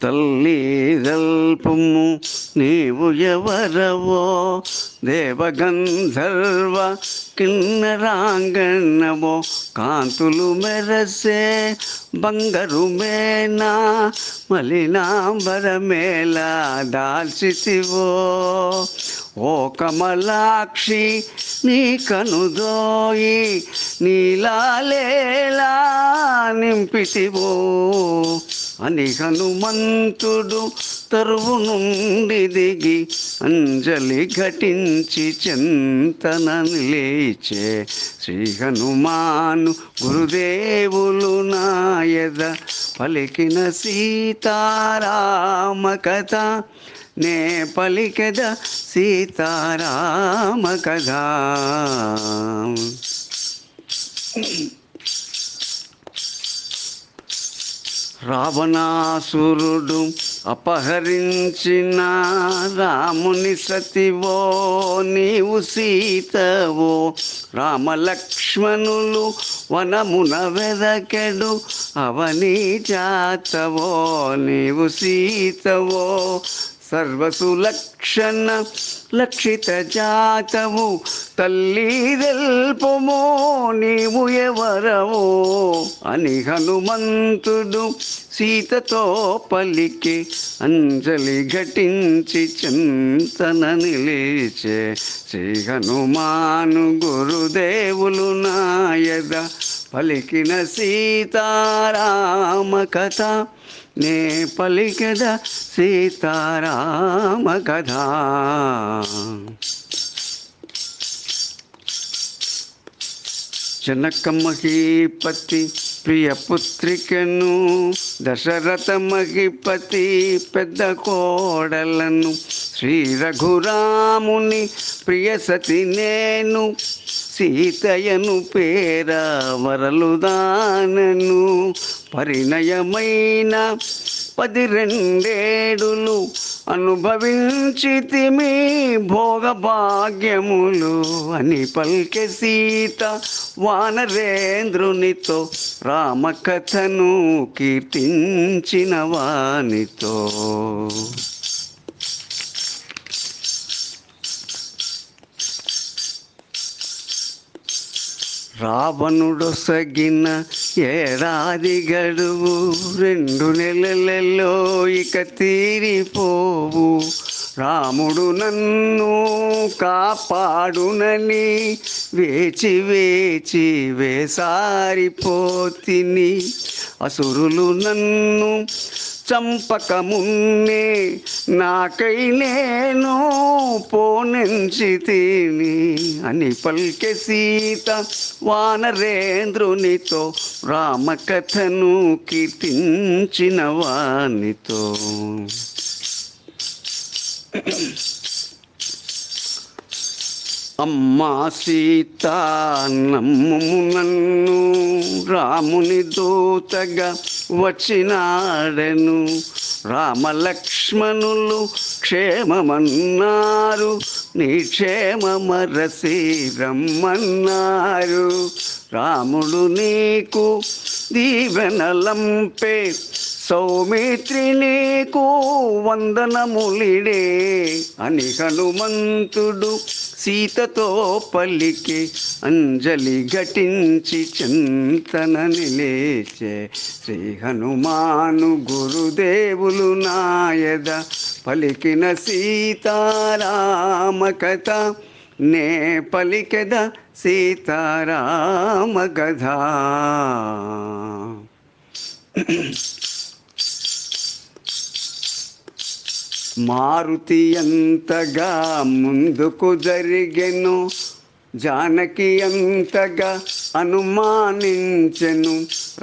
తల్లి దల్పుము నీవు ఎవరవో, దేవగంధర్వ కిన్నరాంగణవో, కాంతులు మెరసే బంగారు మేనా మలినాంబరమేలా దాల్చితివో. ఓ కమలాక్షి నీ కనుదోయి నీలాలేలా నింపితివో అని హనుమంతుడు తరువు నుండి దిగి అంజలి ఘటించి చింతన లేచే. శ్రీ హనుమాను గురుదేవులు నాయద పలికిన సీతారామ కథ, నే పలికెద సీతారామ కథ. రావణాసురుడు అపహరించిన రాముని సతివో నీవు సీతవో, రామలక్ష్మణులు వనమున వెదకెడు అవని జాతవో నీవు సీతవో. సర్వసులక్షణ లక్షిత జాతవు తల్లి దెల్పుము నీవు ఎవరవో అని హనుమంతుడు సీతతో పలికి అంజలి ఘటించి చింతన నిలిచే. శ్రీ హనుమాను గురుదేవులు నాయద పలికిన సీతారామ కథ, నే పలికెద సీతారామ కథ. జనక మహీపతి ప్రియ పుత్రికను, దశరథ మహీపతి పెద్ద కోడలను, శ్రీ రఘురాముని ప్రియ సతి నేను, సీతయను పేర వరలుదానను. పరిణయమైన 12 ఏడులు అనుభవించితిమి భోగభాగ్యములు అని పల్కె సీత వానరేంద్రునితో, రామకథను కీర్తించిన వానితో. రావణుడొసగిన ఏడాది గడువు 2 నెలలలో ఇక తీరిపోవు. రాముడు నన్ను కాపాడునని వేచి వేచి వేసారిపోతిని. అసురులు నన్ను చంపకమున్నే నాకై నేను పోనెంచి తిని అని పల్కె సీత వానరేంద్రునితో, రామకథను కీర్తించిన వానితో. అమ్మా సీత నమ్ముము నన్ను, రాముని దూతగా వచ్చినాడను. రామలక్ష్మణులు క్షేమమన్నారు, నీ క్షేమమరసి రమ్మన్నారు. రాముడు నీకు దీవెనలంపే, సౌమిత్రి నీకు వందనములిడే అని హనుమంతుడు సీతతో పలికి అంజలి ఘటించి చింతన నిలేచే. శ్రీ హనుమాను గురుదేవులు నాయద పలికిన సీతారామ కథ, నే పలికెద సీతారామ కథ. మారుతి ఎంతగా ముందుకు జరిగెను, జానకి ఎంతగా అనుమానించెను.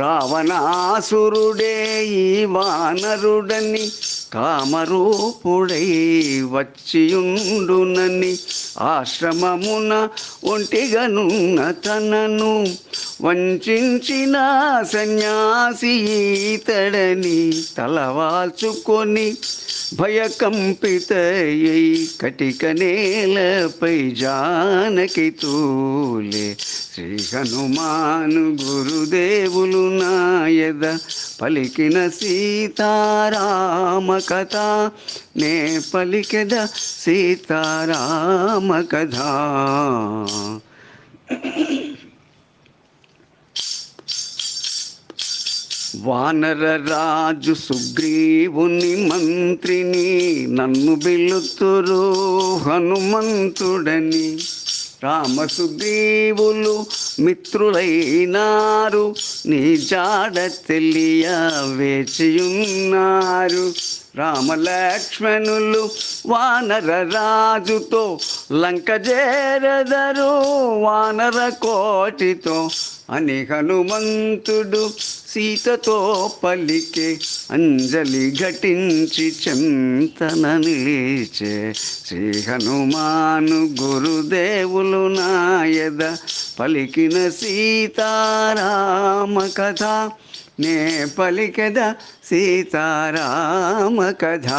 రావణాసురుడే ఈ వానరుడని కామరూపుడై వచ్చియుండునని, ఆశ్రమమున ఒంటిగనున్న తనను వంచిన సన్యాసి ఈతడని తలవాల్చుకొని భయకంపితయై కటిక నేలపై జానకి తూలే. శ్రీ హనుమాను గురుదేవులు నాయద పలికిన సీతారామ కథ, నే పలికెద సీతారామ కథ. వానర రాజు సుగ్రీవుని మంత్రిని, నన్ను బిల్లుతురు హనుమంతుడని. రామ సుగ్రీవులు మిత్రులైనారు, నీ జాడ తెలియ వేచియున్నారు. రామ లక్ష్మణులు వానర రాజుతో లంక చేరదరు, వానర కోటితో అని హనుమంతుడు సీతతో పలికే. అంజలి ఘటించి చింతన నిలిచే, శ్రీ హనుమాను గురుదేవులు నాయద పలికిన సీతారామ కథ, నే పలికెద సీతారామ కథ.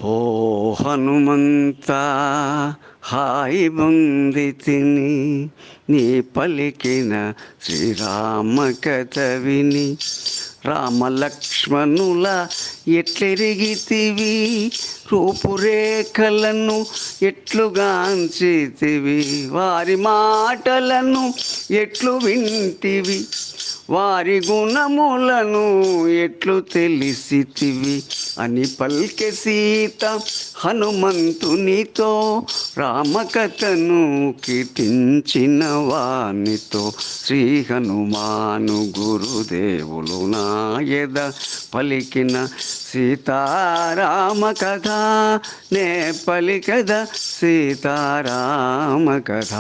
ఓ హనుమంత హాయి పొందితిని, నీ పలికిన శ్రీరామ కథ విని. రామ లక్ష్మణుల ఎట్లెరిగితివి, రూపురేఖలను ఎట్లుగాంచితివి. వారి మాటలను ఎట్లు వింటివి, వారి గుణములను ఎట్లు తెలిసితివి అని పల్కె సీత హనుమంతునితో. రామకథను కీర్తించిన వానితో, శ్రీ హనుమాను గురుదేవులు నాయద పలికిన సీతారామ కథ, నే పలికద సీతారామ కథ.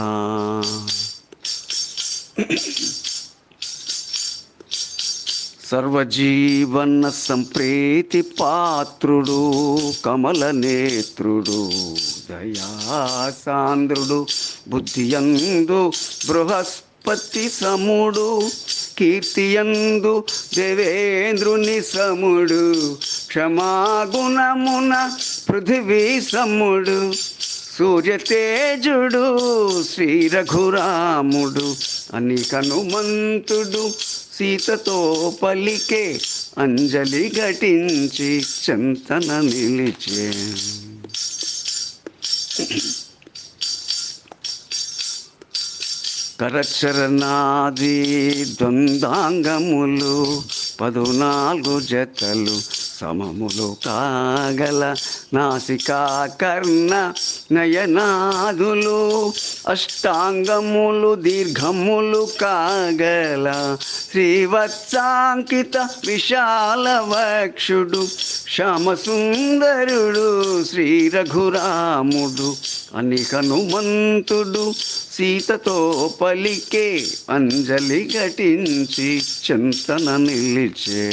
సర్వజీవన సంప్రీతి పాత్రుడు, కమల నేత్రుడు, దయాసాంద్రుడు, బుద్ధియందు బృహస్పతి సముడు, కీర్తియందు దేవేంద్రుని సముడు, క్షమాగుణమున పృథివీ సముడు, సూర్యతేజుడు శ్రీ రఘురాముడు అని హనుమంతుడు సీతతో పలికే. అంజలి ఘటించి చింతన నిలిచే. కరచరణాది ద్వందాంగములు 14 జతలు సమములు కాగల, నాసికా కర్ణ నయనాదులు అష్టాంగములు దీర్ఘములు కాగల, శ్రీవత్సాంకిత విశాల వక్షుడు, శ్యామసుందరుడు శ్రీ రఘురాముడు అని హనుమంతుడు సీతతో పలికే. అంజలి ఘటించి చింతన నిలిచే.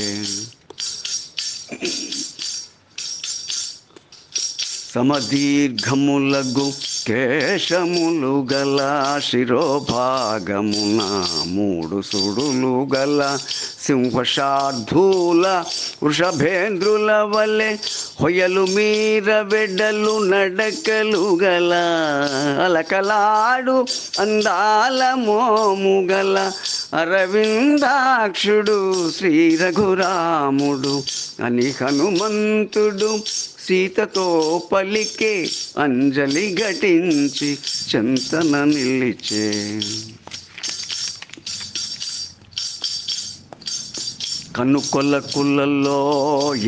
సమదీర్ఘములగు కేశములు గల, శిరోభాగమున 3 సుడులు గల, సింహశార్ధూల వృషభేంద్రుల వలె హొయలు మీర వెడ్డలు నడకలు గల, అలకలాడు అందాల మోము గల, అరవిందాక్షుడు శ్రీ రఘురాముడు అని హనుమంతుడు సీతతో పలికే. అంజలి ఘటించి చింతన నిలిచే. కనుకొలకులలో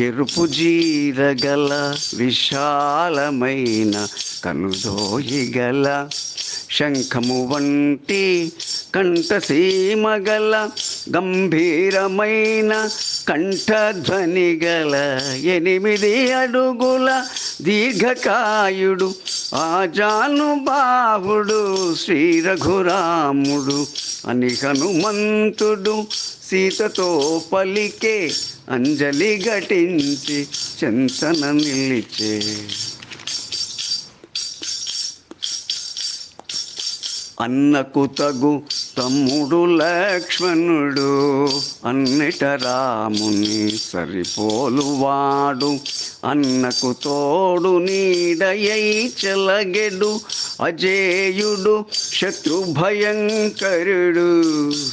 ఎరుపు జీరగల, విశాలమైన కనుదోయిగల, శంఖము వంటి కంఠసీమగల, గంభీరమైన కంఠధ్వని గల, 8 అడుగుల దీర్ఘకాయుడు, ఆజానుబాహుడు శ్రీ రఘురాముడు అని హనుమంతుడు సీతతో పలికే. అంజలి ఘటించి చింతన నిలిచే. అన్నకు తగు తమ్ముడు లక్ష్మణుడు, అన్నిట రాముని సరిపోలువాడు, అన్నకు తోడు నీడయై చెలగెడు అజేయుడు శత్రు భయంకరుడు.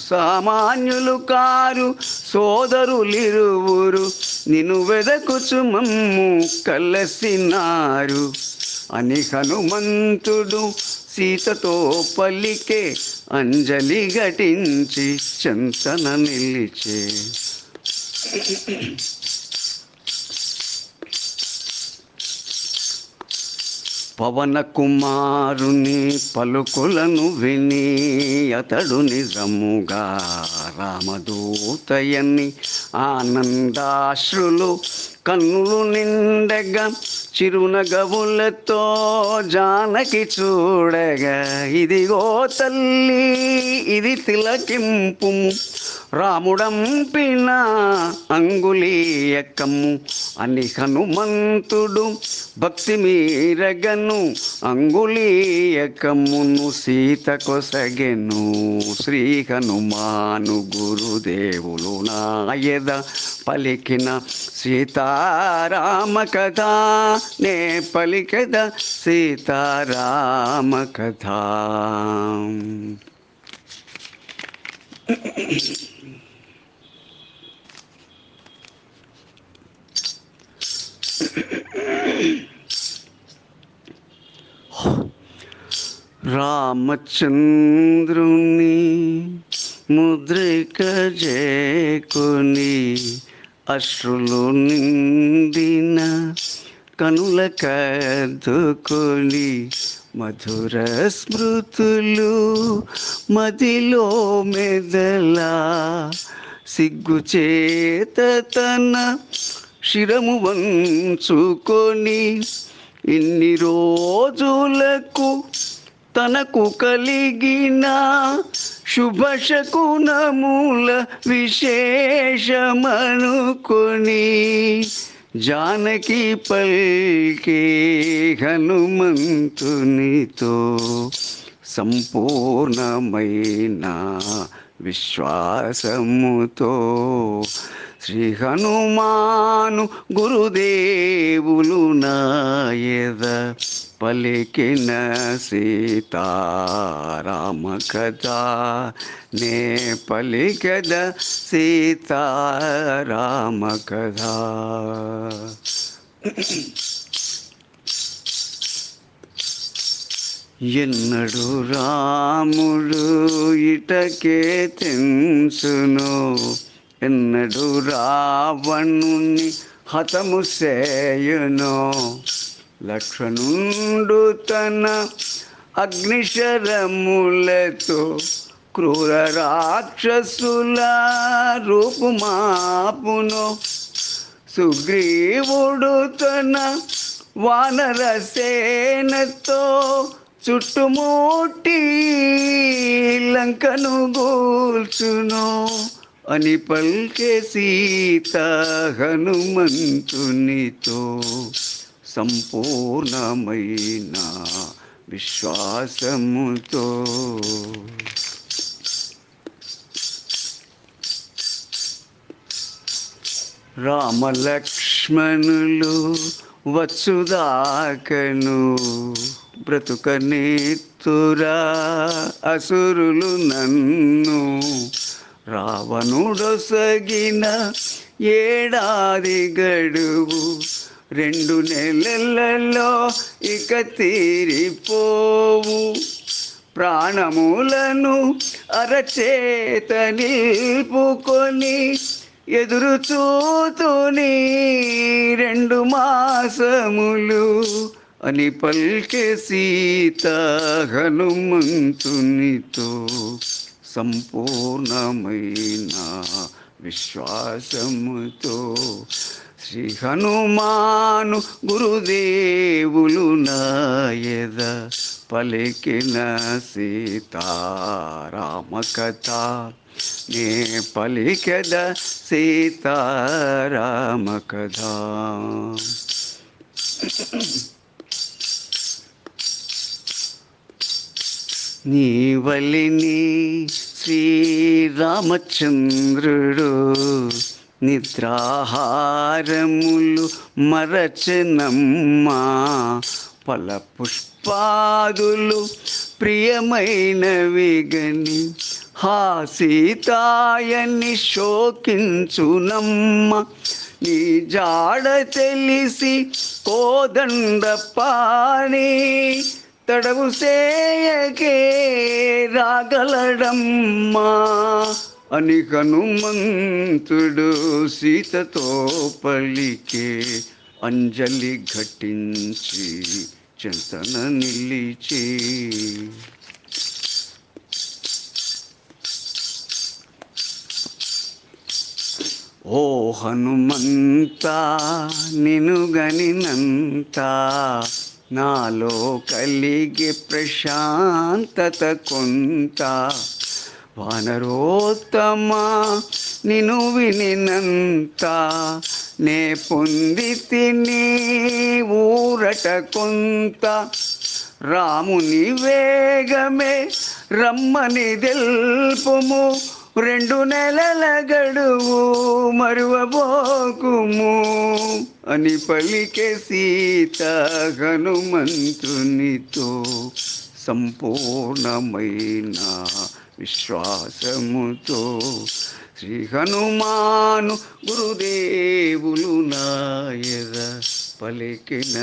సామాన్యులు కారు సోదరులిరువురు, నిన్ను వెదకుచు మమ్ము కలసినారు అని హనుమంతుడు సీతతో పలికే, అంజలి ఘటించి చెంతన నిలిచే. పవన కుమారుని పలుకులను విని అతడు నిజముగా రామదూతయని ఆనందాశ్రులు కన్నులు నిండగా, చిరునగవులతో జానకి చూడగా, ఇదిగో తల్లి ఇది తిలకింపు, రాముడంపిన అంగుళీయకము అని హనుమంతుడు భక్తి మీరగను అంగుళీయకమును సీత కొసగెను. శ్రీ హనుమాను గురుదేవులు నాయద పలికిన సీతారామ కథ, నే పలికద సీతారామ కథ. రామచంద్రుని ముద్రిక చేకొని అశ్రులు నిండిన కనుల కద్దుకొని, మధుర స్మృతులు మదిలో మెదలా, సిగ్గుచేత తన శిరము వంచుకొని, ఇన్ని రోజులకు తనకు కలిగిన శుభశకునముల విశేషమనుకొని, జానకి పల్కే హనుమంతునితో సంపూర్ణమైన విశ్వాసముతో. శ్రీ హనుమాను గురుదేవులు నాయద పలికిన సీతారామ కథ, నే పలికద సీతారామ కథ. ఎన్నడు రాముడు ఇటకే తెంచును, ఎన్నడు రావణుని హతము సేయును. లక్ష్మణుండు తన అగ్నిశరములతో క్రూర రాక్షసుల రూపుమాపును. సుగ్రీవుడు తన వానర సేనతో చుట్టుముట్టి లంకను గూల్చును అని పల్కే సీత హనుమంతునితో సంపూర్ణమైన విశ్వాసముతో. రామలక్ష్మణులు వచ్చుదాకను బ్రతుకనెత్తురా అసురులు నన్ను. రావణుడొసగిన ఏడాది గడువు 2 నెలలలో ఇక తీరిపోవు. ప్రాణములను అరచేత నిలుపుకొని ఎదురు చూతుని 2 మాసములు అని పల్కే సీత హనుమంతునితో సంపూర్ణమైన విశ్వాసముతో. శ్రీ హనుమాను గురుదేవులు నాయద పలికిన సీతారామ కథ, నే పలికద సీతారామ కథ. నీవలిని శ్రీరామచంద్రుడు నిద్రాహారములు మరచనమ్మా, ఫల పుష్పాదులు ప్రియమైనవి గని సీతాయని శోకించునమ్మ. నీ జాడ తెలిసి కోదండ పాణి తడవు సేయకే రాగలడమ్మా అని హనుమంతుడు సీతతో పలికే. అంజలి ఘటించి చింతన నిలిచి. ఓ హనుమంత నిను గనినంత, నాలో కలిగే ప్రశాంతత కొంత. వానరోత్తమా నిను వినినంత, నే పొంది తిని ఊరట కొంత. రాముని వేగమే రమ్మని తెల్పుము, 2 నెలల గడువు మరువబోకుము అని పలికే సీత హనుమంతునితో. సంపూర్ణమైన విశ్వాసముతో శ్రీ హనుమాను గురుదేవులు నాయద పలికిన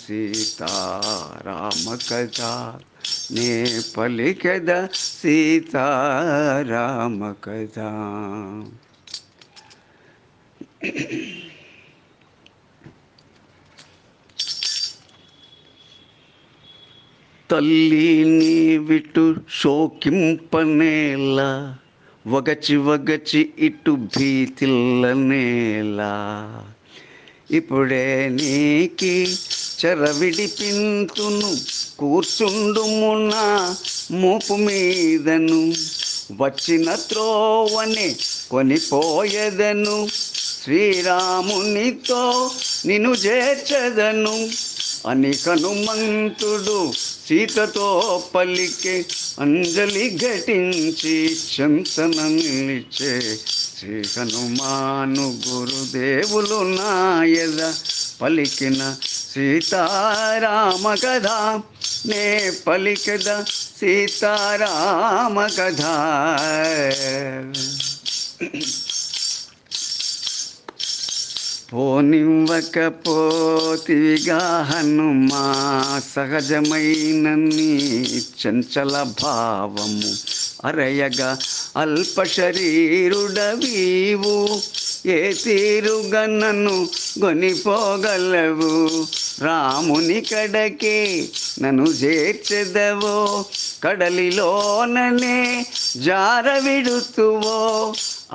సీతారామ కథ. నే పలికద సీతారామ కథ. తల్లిని విటు శోకింపనేలా, వగచి వగచి ఇటు భీతిల్లనేలా. ఇప్పుడే నీకి చెరవిడిపింతును, కూర్చుండుమున మోపు మీదను. వచ్చిన త్రోవనే కొనిపోయెదను, శ్రీరామునితో నిన్ను చేర్చెదను అని హనుమంతుడు సీతతో పలికే. అంజలి ఘటించి చింతన నిలిచే. శ్రీ హనుమాను గురుదేవులు నాయద పలికిన సీతారామ కథ. నే పలికద సీతారామ కథ. పోనివ్వకపోతివిగా హనుమా, సహజమైన నీ చంచల భావము అరయగా అల్ప శరీరుడవీవు. ఏ తీరుగా నన్ను గొనిపోగలవు, రాముని కడకే నన్ను చేర్చెదవో. కడలిలోననే జార విడుతువో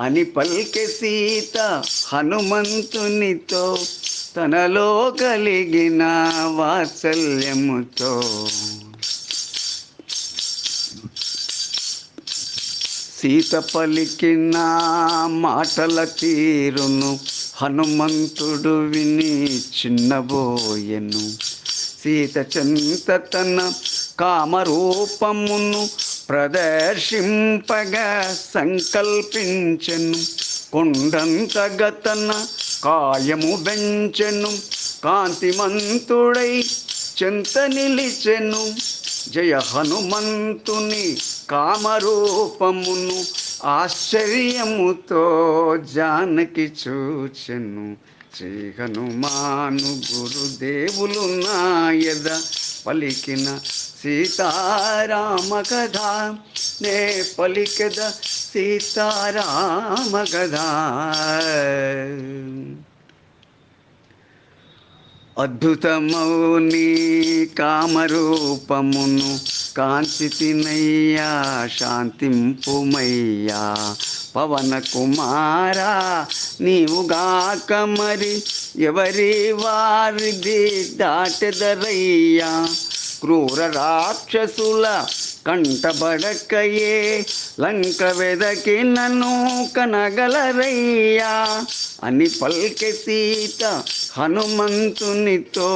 అని పల్కె సీత హనుమంతునితో, తనలో కలిగిన వాత్సల్యముతో. సీత పలికిన మాటల తీరును హనుమంతుడు విని చిన్నబోయెను. సీత చెంత తన కామరూపమును ప్రదర్శింపగా సంకల్పించెను. కొండంతగా తన కాయము బెంచెను, కాంతిమంతుడై చెంత నిలిచెను. జయ హనుమంతుని కామరూపమును ఆశ్చర్యముతో జానకి చూచెను. శ్రీ హనుమాను గురుదేవులు నాయద పలికిన సీతారామ కథ. నే పలికద సీతారామ కథ. అద్భుతమౌని కామరూపమును కాంచితినయ్యా, శాంతింపుమయ్యా పవన కుమారా. నీవుగాక మరి ఎవరి వారిది దాటెదరయ్యా, క్రూర రాక్షసుల కంటబడకయే లంక వెదకి నన్ను కనగలరయ్యా అని పల్కె సీత హనుమంతునితో.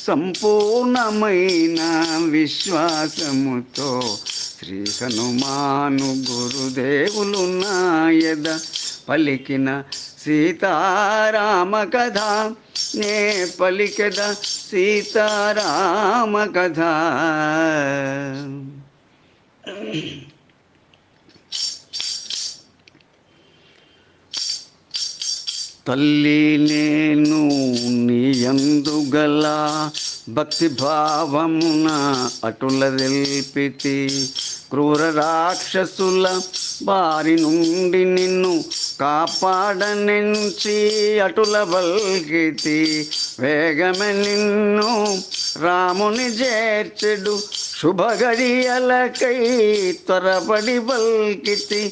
సంపూర్ణమైన విశ్వాసముతో శ్రీ హనుమాను గురుదేవులు నాయద పలికిన సీతారామ కథ, నే పలికెద సీతారామ కథ. తల్లి నేను నీయందు గల భక్తి భావమున అటుల తెల్పితి, క్రూర రాక్షసుల బారి నుండి నిన్ను కాపాడనెంచి అటుల బల్కితి, వేగమే నిన్ను రాముని చేర్చెడు శుభగడియలకై త్వరపడి బల్కితి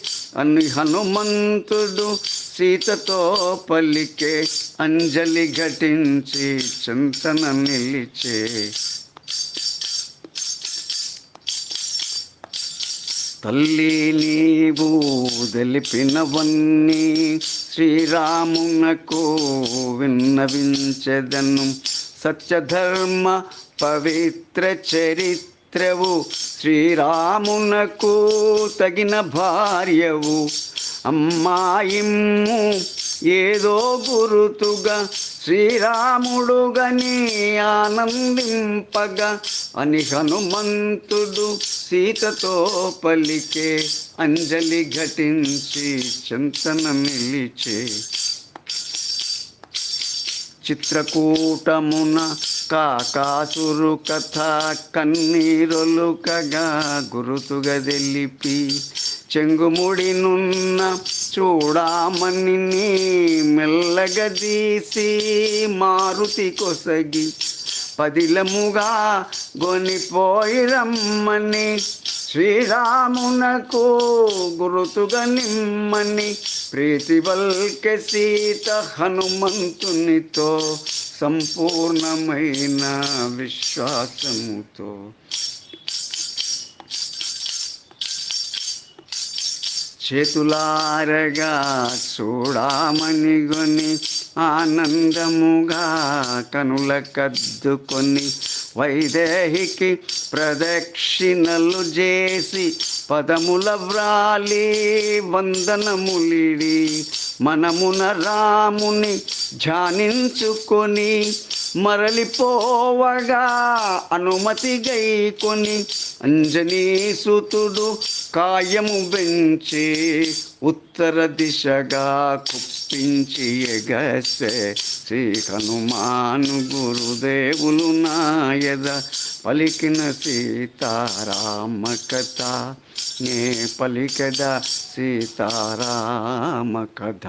అని హనుమంతుడు సీతతో పలికే, అంజలి ఘటించి చింతన నిలిచే. తల్లి నీవు తెలిపినవన్నీ శ్రీరామునకు విన్నవించెదను, సత్యధర్మ పవిత్ర చరిత్రవు శ్రీరామునకు తగిన భార్యవు. అమ్మాయిమ్ము ఏదో గురుతుగా శ్రీరాముడుగని ఆనందింపగా అని హనుమంతుడు సీతతో పలికే, అంజలి ఘటించి చింతన నిలిచే. చిత్రకూటమున కాకాసురు కథ కన్నీరొలుకగా గురుతుగా తెలిపి, చెంగుముడినున్న చూడామణి మెల్లగా తీసి మారుతి కొసగి, పదిలముగా గొనిపోయి రమ్మని శ్రీరామునకు గురుతుగా నిమ్మని ప్రీతి వల్కె సీత హనుమంతునితో సంపూర్ణమైన విశ్వాసముతో. చేతులారగా చూడామని గొని ఆనందముగా కనుల కద్దుకొని, వైదేహికి ప్రదక్షిణలు చేసి పదముల వ్రాలి వందనములిడి, మనమున రాముని ధ్యానించుకొని మరలిపోవగా అనుమతి గైకొని, అంజనీసుతుడు కాయము బెంచి ఉత్తర దిశగా కుప్పించి ఎగసే, శ్రీ హనుమాను గురుదేవులు నాయద పలికిన సీతారామ కథ, నే పలికద సీతారామ కథ.